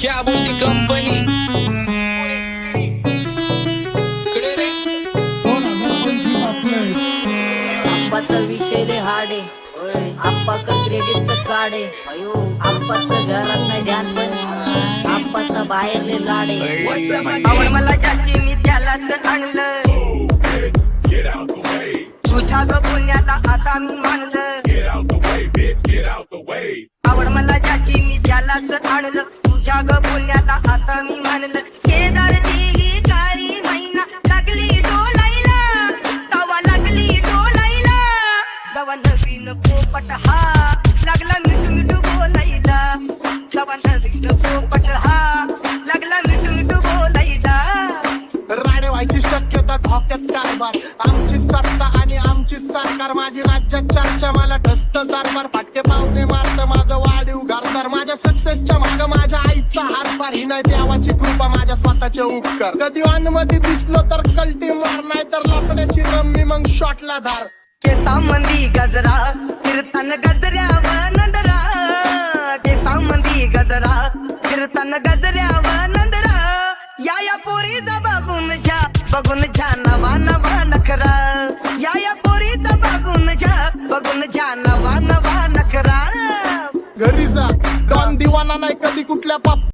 क्या बोलती कंपनी आप्पाचा विषय लय हार्ड आहे. आप्पाकडे क्रेडिटचं कार्ड आहे. आप्पाचं घरात नाही ध्यान पण आप्पाचा बाहेर लय लाड आहे. आवड मला ज्याची मी त्यालाच आणलं. तुझ्या ग पुण्याला आता मी मानलं. आवड मला ज्याची मी त्यालाच आणलं. तुझ्या ग पुण्याला आता मी मानलं. शेजारची ही काळी मैना लागली डोलायला. तवा लागली डोलायला. तवा नवीन पोपट हा लागला मिठू मिठू बोलायला. तवा नवीन पोपट हा लागला मिठू मिठू बोलायला. राडे व्हायची शक्यता धोक्यात कारभार. आमची सत्ता आणि आमची सरकार. माझी राज्यात चर्चा मला ठसत दरबार. फाटके पाहुणे मारत माझं वाढीव घरदार. माझ्या सक्सेसच्या माग माझ्या आईचा हातभार. ही नाही देवाची कृपा माझ्या स्वतःचे उपकार. कधी मध्ये दिसलो तर कल्टी मार. नाही तर लपण्याची रम्मी मग शॉटला धार. केसामंदी गजरा फिरताना गजऱ्यावर नंदरा. केसामंदी गजरा फिरताना गजऱ्यावर नंदरा. या पोरीचा बघून झा नवा नवा नखरा. या पोरीचा बघून झा नवा नवा नखरा. घरी जा डॉन दिवाना नाही कधी कुठल्या